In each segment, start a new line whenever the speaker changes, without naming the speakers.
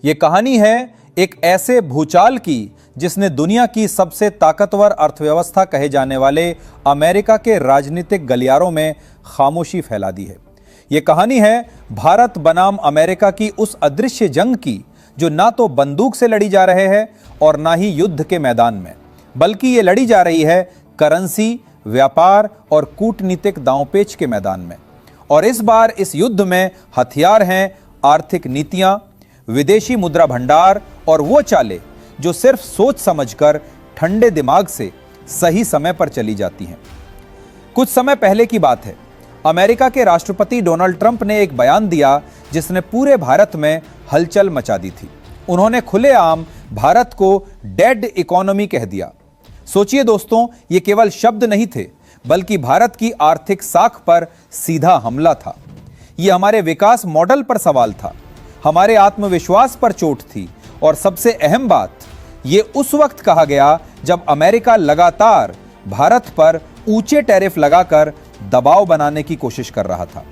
ये कहानी है एक ऐसे भूचाल की जिसने दुनिया की सबसे ताकतवर अर्थव्यवस्था कहे जाने वाले अमेरिका के राजनीतिक गलियारों में खामोशी फैला दी है। ये कहानी है भारत बनाम अमेरिका की उस अदृश्य जंग की जो ना तो बंदूक से लड़ी जा रहे है और ना ही युद्ध के मैदान में, बल्कि ये लड़ी जा रही है करेंसी, व्यापार और कूटनीतिक दांवपेच के मैदान में। और इस बार इस युद्ध में हथियार हैं आर्थिक नीतियां, विदेशी मुद्रा भंडार और वो चालें जो सिर्फ सोच समझकर ठंडे दिमाग से सही समय पर चली जाती हैं। कुछ समय पहले की बात है, अमेरिका के राष्ट्रपति डोनाल्ड ट्रंप ने एक बयान दिया जिसने पूरे भारत में हलचल मचा दी थी। उन्होंने खुलेआम भारत को डेड इकोनॉमी कह दिया। सोचिए दोस्तों, ये केवल शब्द नहीं थे, बल्कि भारत की आर्थिक साख पर सीधा हमला था। ये हमारे विकास मॉडल पर सवाल था, हमारे आत्मविश्वास पर चोट थी और सबसे अहम बात, ये उस वक्त कहा गया जब अमेरिका लगातार भारत पर ऊंचे टैरिफ लगाकर दबाव बनाने की कोशिश कर रहा था।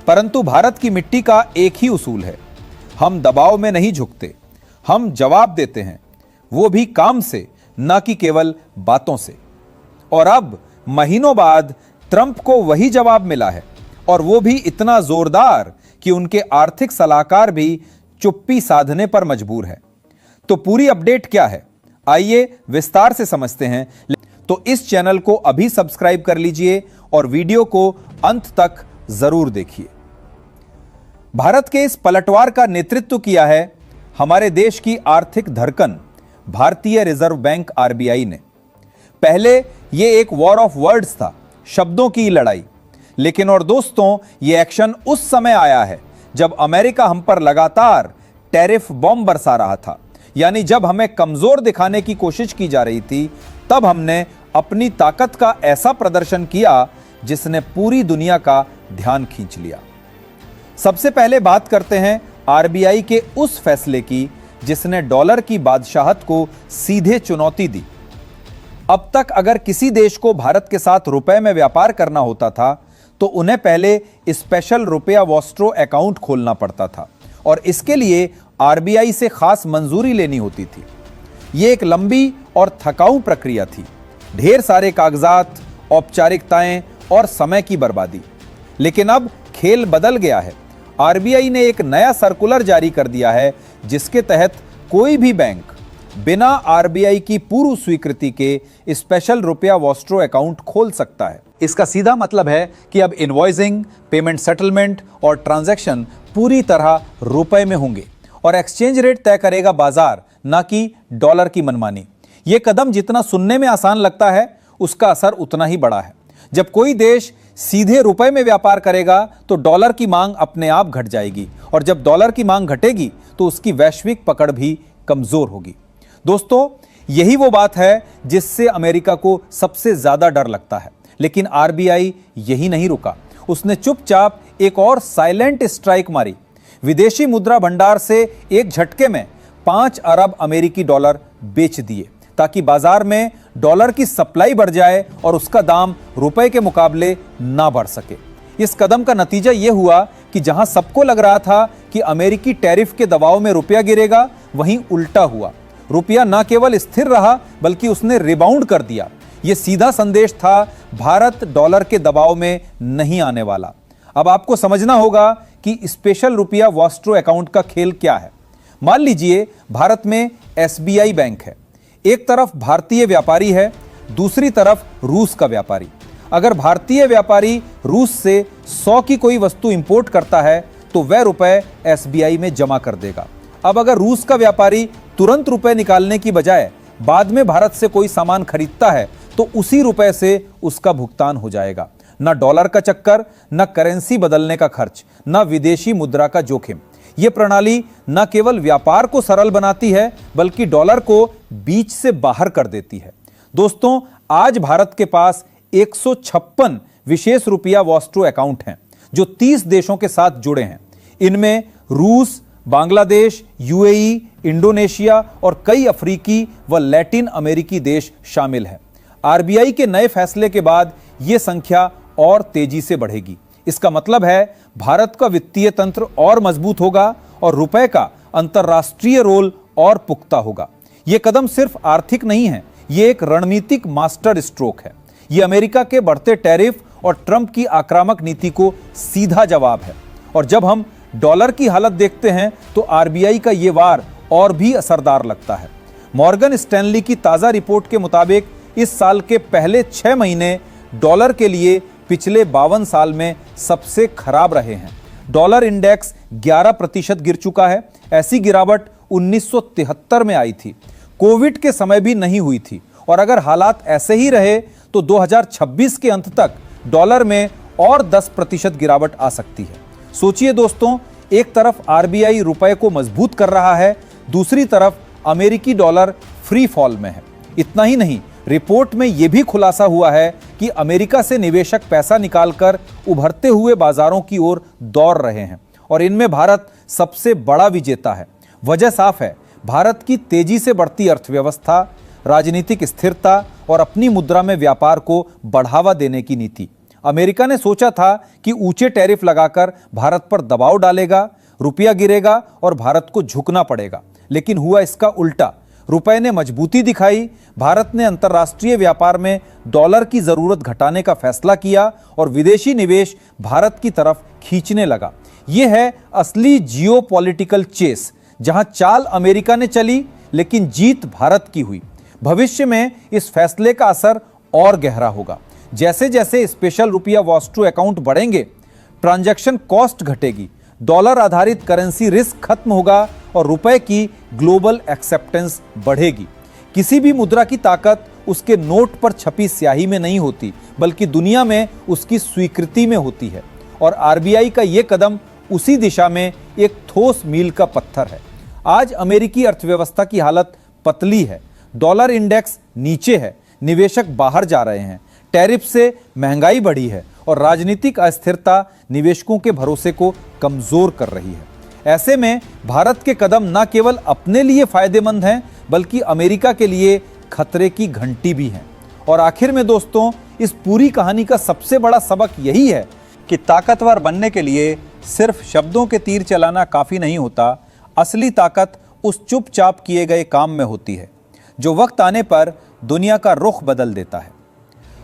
परंतु भारत की मिट्टी का एक ही उसूल है, हम दबाव में नहीं झुकते, हम जवाब देते हैं, वो भी काम से, ना कि केवल बातों से। और अब महीनों बाद ट्रंप को वही जवाब मिला है, और वो भी इतना जोरदार कि उनके आर्थिक सलाहकार भी चुप्पी साधने पर मजबूर है। तो पूरी अपडेट क्या है, आइए विस्तार से समझते हैं। तो इस चैनल को अभी सब्सक्राइब कर लीजिए और वीडियो को अंत तक जरूर देखिए। भारत के इस पलटवार का नेतृत्व किया है हमारे देश की आर्थिक धड़कन भारतीय रिजर्व बैंक आरबीआई ने। पहले यह एक वॉर ऑफ वर्ड्स था, शब्दों की लड़ाई। लेकिन और दोस्तों, यह एक्शन उस समय आया है जब अमेरिका हम पर लगातार टैरिफ बॉम्ब बरसा रहा था। यानी जब हमें कमजोर दिखाने की कोशिश की जा रही थी, तब हमने अपनी ताकत का ऐसा प्रदर्शन किया जिसने पूरी दुनिया का ध्यान खींच लिया। सबसे पहले बात करते हैं आरबीआई के उस फैसले की जिसने डॉलर की बादशाहत को सीधे चुनौती दी। अब तक अगर किसी देश को भारत के साथ रुपए में व्यापार करना होता था तो उन्हें पहले स्पेशल रुपया वॉस्ट्रो अकाउंट खोलना पड़ता था और इसके लिए आरबीआई से खास मंजूरी लेनी होती थी। यह एक लंबी और थकाऊ प्रक्रिया थी, ढेर सारे कागजात, औपचारिकताएं और समय की बर्बादी। लेकिन अब खेल बदल गया है। आरबीआई ने एक नया सर्कुलर जारी कर दिया है जिसके तहत कोई भी बैंक बिना आरबीआई की पूर्व स्वीकृति के स्पेशल रुपया वॉस्ट्रो अकाउंट खोल सकता है। इसका सीधा मतलब है कि अब इनवॉइसिंग, पेमेंट सेटलमेंट और ट्रांजैक्शन पूरी तरह रुपए में होंगे और एक्सचेंज रेट तय करेगा बाजार, ना कि डॉलर की मनमानी। यह कदम जितना सुनने में आसान लगता है, उसका असर उतना ही बड़ा है। जब कोई देश सीधे रुपए में व्यापार करेगा तो डॉलर की मांग अपने आप घट जाएगी और जब डॉलर की मांग घटेगी तो उसकी वैश्विक पकड़ भी कमजोर होगी। दोस्तों, यही वो बात है जिससे अमेरिका को सबसे ज्यादा डर लगता है। लेकिन आरबीआई यही नहीं रुका, उसने चुपचाप एक और साइलेंट स्ट्राइक मारी। विदेशी मुद्रा भंडार से एक झटके में 5 अरब अमेरिकी डॉलर बेच दिए ताकि बाजार में डॉलर की सप्लाई बढ़ जाए और उसका दाम रुपए के मुकाबले ना बढ़ सके। इस कदम का नतीजा यह हुआ कि जहां सबको लग रहा था कि अमेरिकी टैरिफ के दबाव में रुपया गिरेगा, वहीं उल्टा हुआ। रुपया न केवल स्थिर रहा बल्कि उसने रिबाउंड कर दिया। यह सीधा संदेश था, भारत डॉलर के दबाव में नहीं आने वाला। अब आपको समझना होगा कि स्पेशल रुपया वॉस्ट्रो अकाउंट का खेल क्या है। मान लीजिए भारत में एसबीआई बैंक है, एक तरफ भारतीय व्यापारी है, दूसरी तरफ रूस का व्यापारी। अगर भारतीय व्यापारी रूस से 100 की कोई वस्तु इंपोर्ट करता है तो वह रुपए एसबीआई में जमा कर देगा। अब अगर रूस का व्यापारी तुरंत रुपए निकालने की बजाय बाद में भारत से कोई सामान खरीदता है तो उसी रुपए से उसका भुगतान हो जाएगा। न डॉलर का चक्कर, न करेंसी बदलने का खर्च, न विदेशी मुद्रा का जोखिम। यह प्रणाली न केवल व्यापार को सरल बनाती है बल्कि डॉलर को बीच से बाहर कर देती है। दोस्तों, आज भारत के पास 156 विशेष रुपया वॉस्ट्रो अकाउंट हैं जो 30 देशों के साथ जुड़े हैं। इनमें रूस, बांग्लादेश, यूएई, इंडोनेशिया और कई अफ्रीकी व लैटिन अमेरिकी देश शामिल हैं। आरबीआई के नए फैसले के बाद यह संख्या और तेजी से बढ़ेगी। इसका मतलब है भारत का वित्तीय तंत्र और मजबूत होगा और रुपए का अंतर्राष्ट्रीय रोल और पुख्ता होगा। यह कदम सिर्फ आर्थिक नहीं है, यह एक रणनीतिक मास्टर स्ट्रोक है। यह अमेरिका के बढ़ते टैरिफ और ट्रंप की आक्रामक नीति को सीधा जवाब है। और जब हम डॉलर की हालत देखते हैं तो आरबीआई का यह वार और भी असरदार लगता है। मॉर्गन स्टैनली की ताजा रिपोर्ट के मुताबिक इस साल के पहले 6 महीने डॉलर के लिए पिछले 52 साल में सबसे खराब रहे हैं। डॉलर इंडेक्स 11% गिर चुका है। ऐसी गिरावट 1973 में आई थी, कोविड के समय भी नहीं हुई थी। और अगर हालात ऐसे ही रहे तो 2026 के अंत तक डॉलर में और 10% गिरावट आ सकती है। सोचिए दोस्तों, एक तरफ आरबीआई रुपए को मजबूत कर रहा है, दूसरी तरफ अमेरिकी डॉलर फ्री फॉल में है। इतना ही नहीं, रिपोर्ट में यह भी खुलासा हुआ है कि अमेरिका से निवेशक पैसा निकालकर उभरते हुए बाजारों की ओर दौड़ रहे हैं और इनमें भारत सबसे बड़ा विजेता है। वजह साफ है, भारत की तेजी से बढ़ती अर्थव्यवस्था, राजनीतिक स्थिरता और अपनी मुद्रा में व्यापार को बढ़ावा देने की नीति। अमेरिका ने सोचा था कि ऊंचे टैरिफ लगाकर भारत पर दबाव डालेगा, रुपया गिरेगा और भारत को झुकना पड़ेगा, लेकिन हुआ इसका उल्टा। रुपए ने मजबूती दिखाई, भारत ने अंतर्राष्ट्रीय व्यापार में डॉलर की जरूरत घटाने का फैसला किया और विदेशी निवेश भारत की तरफ खींचने लगा। यह है असली जियोपॉलिटिकल चेस, जहां चाल अमेरिका ने चली लेकिन जीत भारत की हुई। भविष्य में इस फैसले का असर और गहरा होगा। जैसे जैसे स्पेशल रुपया वॉश टू अकाउंट बढ़ेंगे, ट्रांजैक्शन कॉस्ट घटेगी, डॉलर आधारित करेंसी रिस्क खत्म होगा और रुपए की ग्लोबल एक्सेप्टेंस बढ़ेगी। किसी भी मुद्रा की ताकत उसके नोट पर छपी स्याही में नहीं होती, बल्कि दुनिया में उसकी स्वीकृति में होती है। और आरबीआई का यह कदम उसी दिशा में एक ठोस मील का पत्थर है। आज अमेरिकी अर्थव्यवस्था की हालत पतली है, डॉलर इंडेक्स नीचे है, निवेशक बाहर जा रहे हैं, टैरिफ से महंगाई बढ़ी है और राजनीतिक अस्थिरता निवेशकों के भरोसे को कमजोर कर रही है। ऐसे में भारत के कदम न केवल अपने लिए फायदेमंद हैं, बल्कि अमेरिका के लिए खतरे की घंटी भी हैं। और आखिर में दोस्तों, इस पूरी कहानी का सबसे बड़ा सबक यही है कि ताकतवर बनने के लिए सिर्फ शब्दों के तीर चलाना काफी नहीं होता। असली ताकत उस चुपचाप किए गए काम में होती है, जो वक्त आने पर दुनिया का रुख बदल देता है।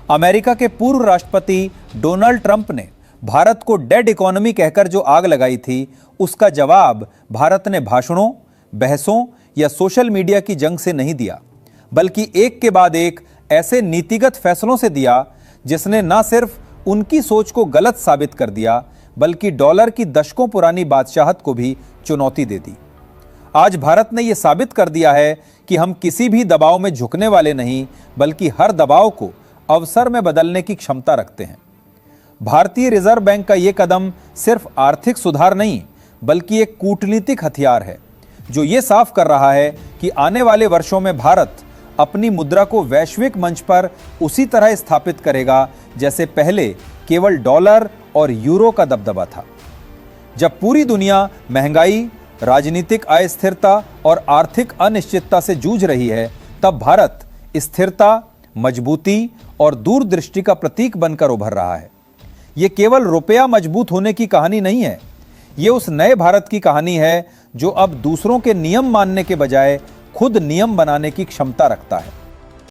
अमेरिका के पूर्व राष्ट्रपति डोनाल्ड ट्रंप ने भारत को डेड इकोनॉमी कहकर जो आग लगाई थी, उसका जवाब भारत ने भाषणों, बहसों या सोशल मीडिया की जंग से नहीं दिया, बल्कि एक के बाद एक ऐसे नीतिगत फैसलों से दिया जिसने न सिर्फ उनकी सोच को गलत साबित कर दिया, बल्कि डॉलर की दशकों पुरानी बादशाहत को भी चुनौती दे दी। आज भारत ने यह साबित कर दिया है कि हम किसी भी दबाव में झुकने वाले नहीं, बल्कि हर दबाव को अवसर में बदलने की क्षमता रखते हैं। भारतीय रिजर्व बैंक का यह कदम सिर्फ आर्थिक सुधार नहीं, बल्कि एक कूटनीतिक हथियार है, जो ये साफ कर रहा है कि आने वाले वर्षों में भारत अपनी मुद्रा को वैश्विक मंच पर उसी तरह स्थापित करेगा जैसे पहले केवल डॉलर और यूरो का दबदबा था। जब पूरी दुनिया महंगाई, राजनीतिक अस्थिरता और आर्थिक अनिश्चितता से जूझ रही है, तब भारत स्थिरता, मजबूती और दूरदृष्टि का प्रतीक बनकर उभर रहा है। ये केवल रुपया मजबूत होने की कहानी नहीं है, ये उस नए भारत की कहानी है जो अब दूसरों के नियम मानने के बजाय खुद नियम बनाने की क्षमता रखता है।